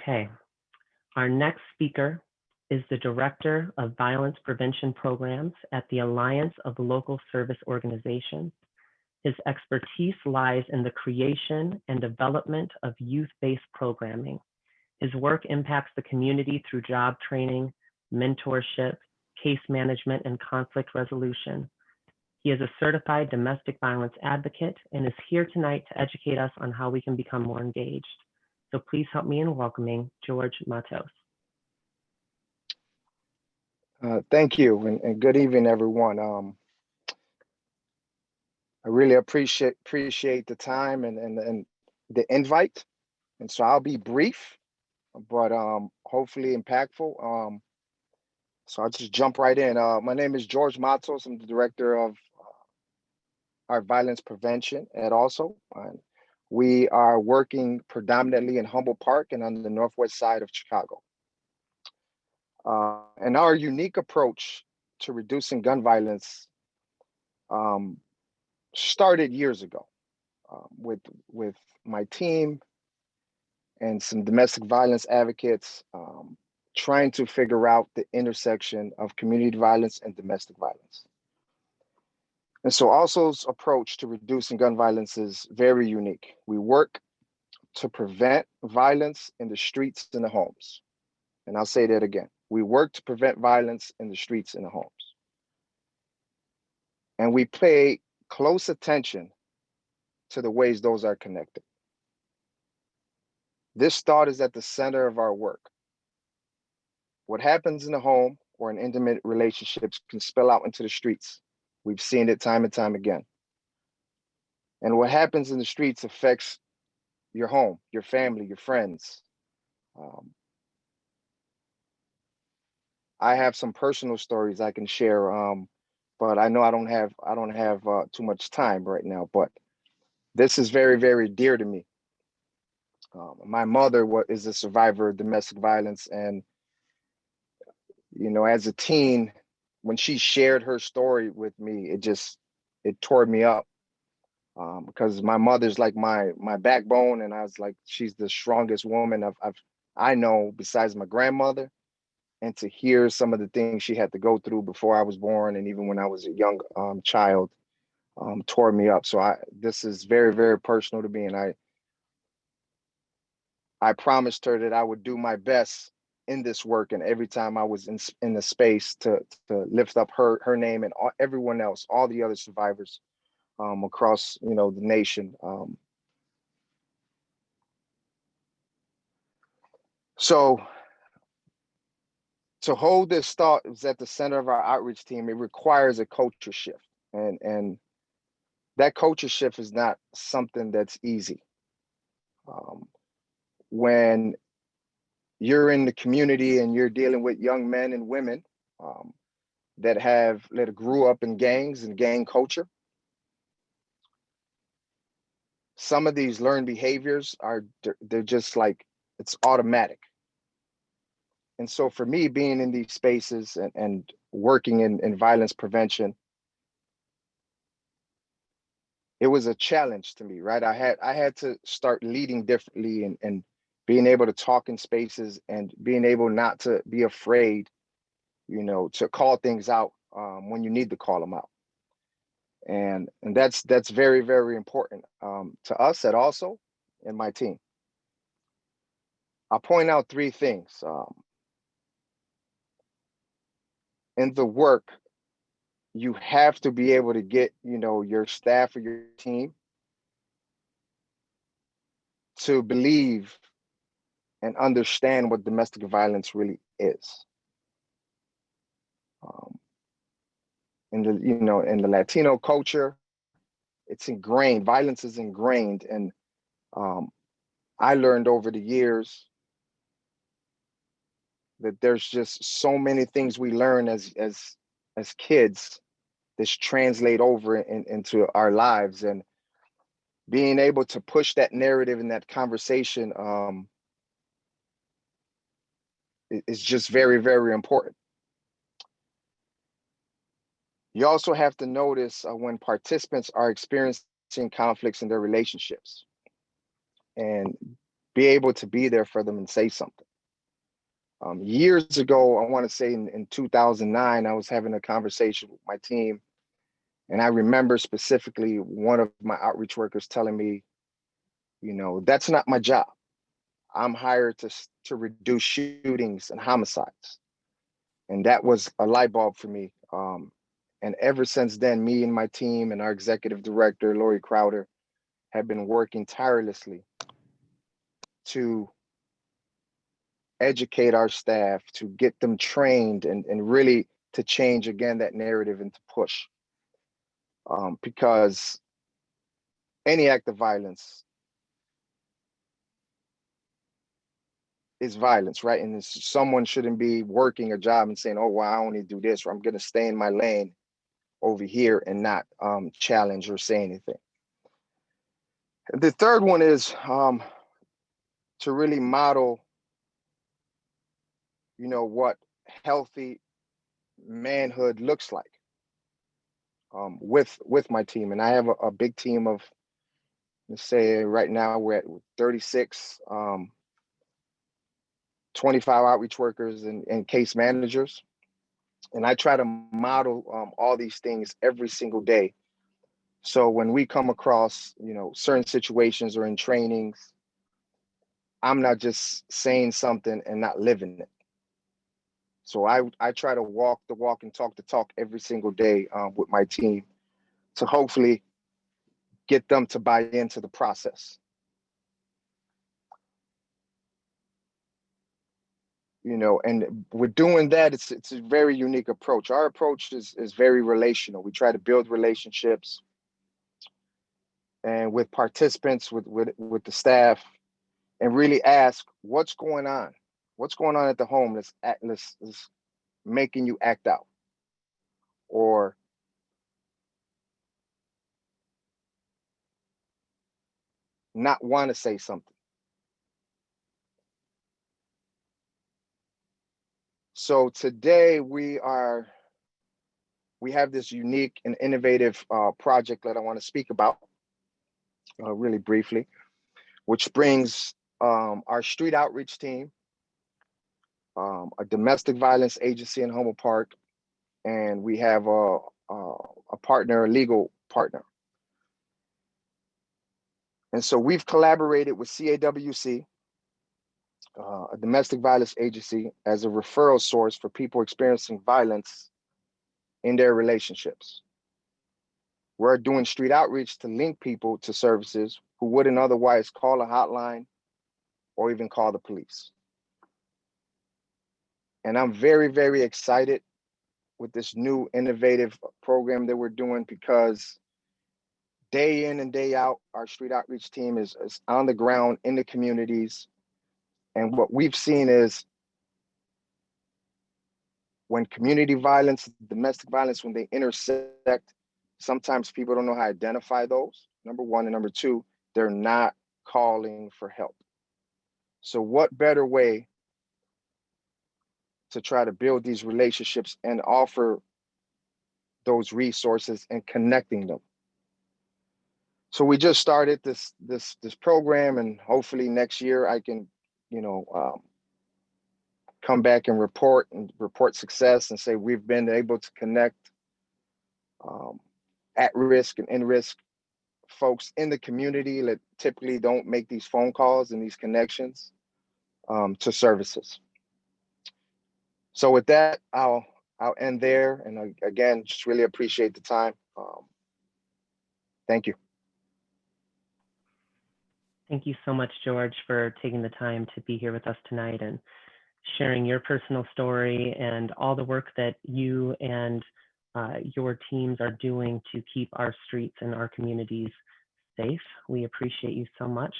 Okay, our next speaker is the Director of Violence Prevention Programs at the Alliance of Local Service Organizations. His expertise lies in the creation and development of youth-based programming. His work impacts the community through job training, mentorship, case management, and conflict resolution. He is a certified domestic violence advocate and is here tonight to educate us on how we can become more engaged. So please help me in welcoming George Matos. Thank you, and good evening, everyone. I really appreciate the time and the invite, and so I'll be brief, but hopefully impactful. So I'll just jump right in. My name is George Matos. I'm the director of our violence prevention at also. We are working predominantly in Humboldt Park and on the northwest side of Chicago. And our unique approach to reducing gun violence started years ago with my team and some domestic violence advocates trying to figure out the intersection of community violence and domestic violence. And so ALSO's approach to reducing gun violence is very unique. We work to prevent violence in the streets and the homes. And I'll say that again. We work to prevent violence in the streets and the homes. And we pay close attention to the ways those are connected. This thought is at the center of our work. What happens in the home or in intimate relationships can spill out into the streets. We've seen it time and time again. And what happens in the streets affects your home, your family, your friends. I have some personal stories I can share, but I know I don't have too much time right now. But this is very, very dear to me. My mother is a survivor of domestic violence, and as a teen, when she shared her story with me, it tore me up because my mother's like my backbone, and I was like, she's the strongest woman I know besides my grandmother. And to hear some of the things she had to go through before I was born, and even when I was a young child, tore me up. So this is very, very personal to me, and I promised her that I would do my best in this work, and every time I was in the space to lift up her name and everyone else, all the other survivors across the nation. So to hold this thought is at the center of our outreach team. It requires a culture shift, and that culture shift is not something that's easy. When you're in the community and you're dealing with young men and women that grew up in gangs and gang culture, some of these learned behaviors they're just like, it's automatic. And so for me, being in these spaces and working in violence prevention, it was a challenge to me, right? I had to start leading differently and being able to talk in spaces and being able not to be afraid, to call things out when you need to call them out. And that's very, very important to us at ALSO and my team. I'll point out three things. In the work, you have to be able to get, your staff or your team to believe and understand what domestic violence really is. In the Latino culture, it's ingrained. Violence is ingrained, and I learned over the years that there's just so many things we learn as kids that translate over into our lives, and being able to push that narrative and that conversation is just very, very important. You also have to notice when participants are experiencing conflicts in their relationships. And be able to be there for them and say something. Years ago, I want to say in 2009, I was having a conversation with my team, and I remember specifically one of my outreach workers telling me, that's not my job. I'm hired to reduce shootings and homicides. And that was a light bulb for me. And ever since then, me and my team and our executive director, Lori Crowder, have been working tirelessly to educate our staff, to get them trained, and really to change, again, that narrative and to push. Because any act of violence is violence, right? And someone shouldn't be working a job and saying, oh, well, I only do this, or I'm going to stay in my lane over here and not challenge or say anything. The third one is to really model, what healthy manhood looks like with my team. And I have a big team of, let's say right now we're at 36, 25 outreach workers and case managers. And I try to model all these things every single day. So when we come across, certain situations or in trainings, I'm not just saying something and not living it. So I try to walk the walk and talk the talk every single day with my team to hopefully get them to buy into the process. And with doing that, it's a very unique approach. Our approach is very relational. We try to build relationships, and with participants, with the staff, and really ask what's going on at the home that's making you act out, or not want to say something. So today we have this unique and innovative project that I want to speak about really briefly, which brings our street outreach team, a domestic violence agency in Homo Park, and we have a partner, a legal partner. And so we've collaborated with CAWC, a domestic violence agency, as a referral source for people experiencing violence in their relationships. We're doing street outreach to link people to services who wouldn't otherwise call a hotline or even call the police. And I'm very, very excited with this new innovative program that we're doing, because day in and day out, our street outreach team is on the ground in the communities. And what we've seen is when community violence, domestic violence, when they intersect, sometimes people don't know how to identify those, number one. And number two, they're not calling for help. So what better way to try to build these relationships and offer those resources and connecting them? So we just started this program, and hopefully next year I can, come back and report success and say we've been able to connect at-risk and in-risk folks in the community that typically don't make these phone calls and these connections to services. So with that, I'll end there. And again, just really appreciate the time. Thank you. Thank you so much, George, for taking the time to be here with us tonight and sharing your personal story and all the work that you and your teams are doing to keep our streets and our communities safe. We appreciate you so much.